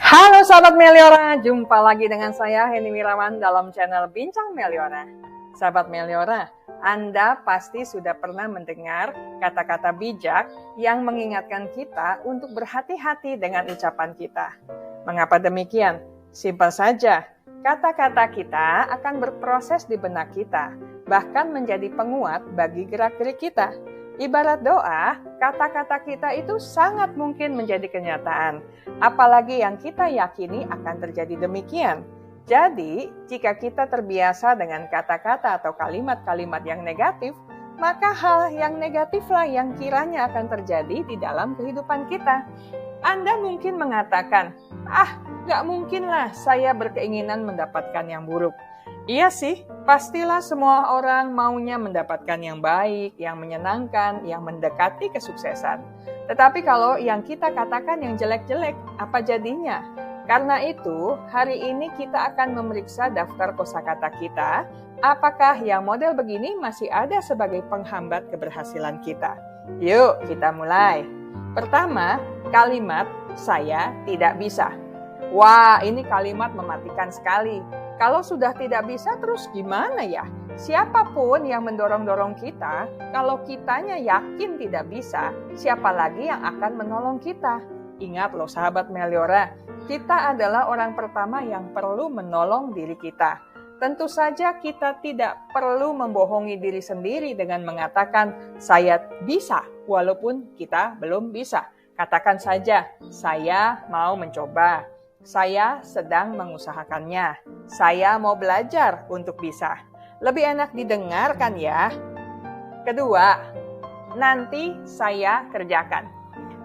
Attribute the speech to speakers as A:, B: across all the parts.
A: Halo sahabat Meliora, jumpa lagi dengan saya Henny Wirawan dalam channel Bincang Meliora. Sahabat Meliora, Anda pasti sudah pernah mendengar kata-kata bijak yang mengingatkan kita untuk berhati-hati dengan ucapan kita. Mengapa demikian? Simpel saja, kata-kata kita akan berproses di benak kita, bahkan menjadi penguat bagi gerak-gerik kita. Ibarat doa, kata-kata kita itu sangat mungkin menjadi kenyataan, apalagi yang kita yakini akan terjadi demikian. Jadi, jika kita terbiasa dengan kata-kata atau kalimat-kalimat yang negatif, maka hal yang negatiflah yang kiranya akan terjadi di dalam kehidupan kita. Anda mungkin mengatakan, gak mungkinlah saya berkeinginan mendapatkan yang buruk. Iya sih, pastilah semua orang maunya mendapatkan yang baik, yang menyenangkan, yang mendekati kesuksesan. Tetapi kalau yang kita katakan yang jelek-jelek, apa jadinya? Karena itu, hari ini kita akan memeriksa daftar kosakata kita, apakah yang model begini masih ada sebagai penghambat keberhasilan kita. Yuk, kita mulai. Pertama, kalimat saya tidak bisa. Wah, ini kalimat mematikan sekali. Kalau sudah tidak bisa, terus gimana ya? Siapapun yang mendorong-dorong kita, kalau kitanya yakin tidak bisa, siapa lagi yang akan menolong kita? Ingat loh sahabat Meliora, kita adalah orang pertama yang perlu menolong diri kita. Tentu saja kita tidak perlu membohongi diri sendiri dengan mengatakan, saya bisa, walaupun kita belum bisa. Katakan saja, saya mau mencoba. Saya sedang mengusahakannya. Saya mau belajar untuk bisa. Lebih enak didengarkan ya. Kedua, nanti saya kerjakan.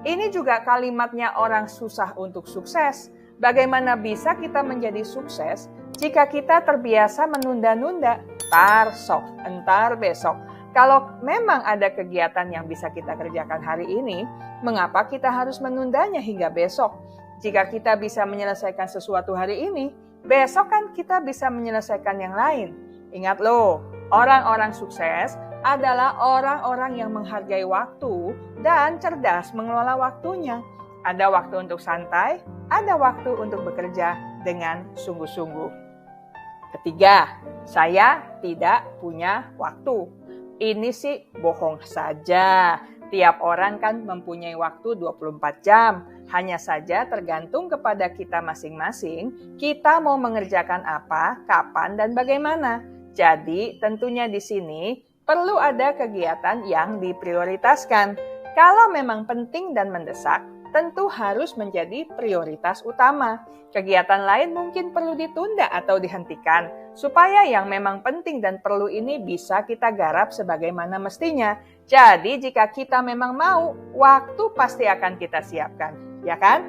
A: Ini juga kalimatnya orang susah untuk sukses. Bagaimana bisa kita menjadi sukses jika kita terbiasa menunda-nunda? Entar besok. Kalau memang ada kegiatan yang bisa kita kerjakan hari ini, mengapa kita harus menundanya hingga besok? Jika kita bisa menyelesaikan sesuatu hari ini, besok kan kita bisa menyelesaikan yang lain. Ingat loh, orang-orang sukses adalah orang-orang yang menghargai waktu dan cerdas mengelola waktunya. Ada waktu untuk santai, ada waktu untuk bekerja dengan sungguh-sungguh. Ketiga, saya tidak punya waktu. Ini sih bohong saja. Tiap orang kan mempunyai waktu 24 jam. Hanya saja tergantung kepada kita masing-masing, kita mau mengerjakan apa, kapan, dan bagaimana. Jadi tentunya di sini perlu ada kegiatan yang diprioritaskan. Kalau memang penting dan mendesak, tentu harus menjadi prioritas utama. Kegiatan lain mungkin perlu ditunda atau dihentikan, supaya yang memang penting dan perlu ini bisa kita garap sebagaimana mestinya. Jadi jika kita memang mau, waktu pasti akan kita siapkan, ya kan?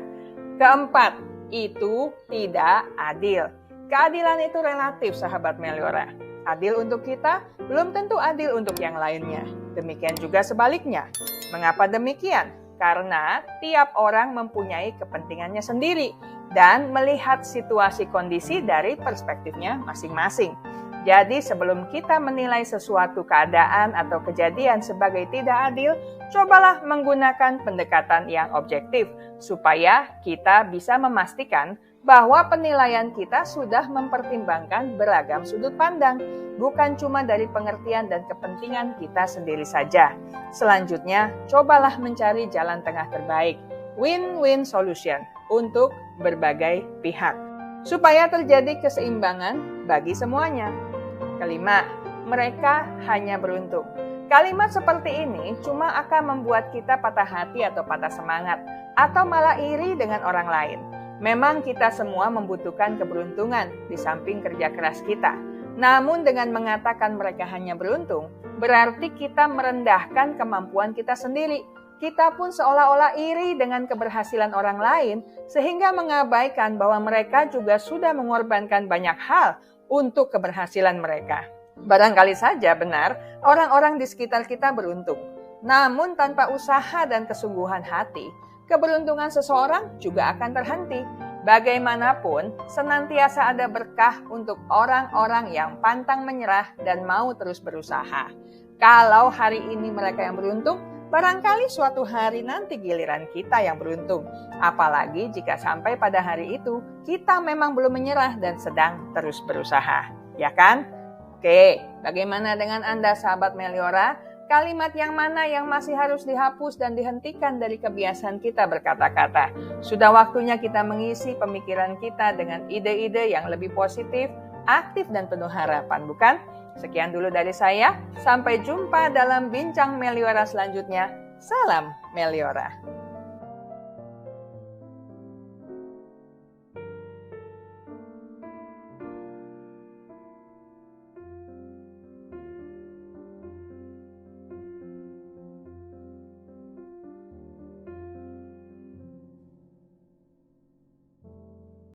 A: Keempat, itu tidak adil. Keadilan itu relatif, sahabat Meliora. Adil untuk kita, belum tentu adil untuk yang lainnya. Demikian juga sebaliknya. Mengapa demikian? Karena tiap orang mempunyai kepentingannya sendiri dan melihat situasi kondisi dari perspektifnya masing-masing. Jadi sebelum kita menilai sesuatu keadaan atau kejadian sebagai tidak adil, cobalah menggunakan pendekatan yang objektif supaya kita bisa memastikan bahwa penilaian kita sudah mempertimbangkan beragam sudut pandang, bukan cuma dari pengertian dan kepentingan kita sendiri saja. Selanjutnya, cobalah mencari jalan tengah terbaik, win-win solution untuk berbagai pihak, supaya terjadi keseimbangan bagi semuanya. Kelima, mereka hanya beruntung. Kalimat seperti ini cuma akan membuat kita patah hati atau patah semangat, atau malah iri dengan orang lain. Memang kita semua membutuhkan keberuntungan di samping kerja keras kita. Namun dengan mengatakan mereka hanya beruntung, berarti kita merendahkan kemampuan kita sendiri. Kita pun seolah-olah iri dengan keberhasilan orang lain, sehingga mengabaikan bahwa mereka juga sudah mengorbankan banyak hal untuk keberhasilan mereka. Barangkali saja benar, orang-orang di sekitar kita beruntung. Namun tanpa usaha dan kesungguhan hati, keberuntungan seseorang juga akan terhenti. Bagaimanapun, senantiasa ada berkah untuk orang-orang yang pantang menyerah dan mau terus berusaha. Kalau hari ini mereka yang beruntung, Barangkali suatu hari nanti giliran kita yang beruntung. Apalagi jika sampai pada hari itu kita memang belum menyerah dan sedang terus berusaha. Ya kan? Oke, bagaimana dengan Anda sahabat Meliora? Kalimat yang mana yang masih harus dihapus dan dihentikan dari kebiasaan kita berkata-kata? Sudah waktunya kita mengisi pemikiran kita dengan ide-ide yang lebih positif, aktif dan penuh harapan, bukan? Sekian dulu dari saya. Sampai jumpa dalam Bincang Meliora selanjutnya. Salam Meliora.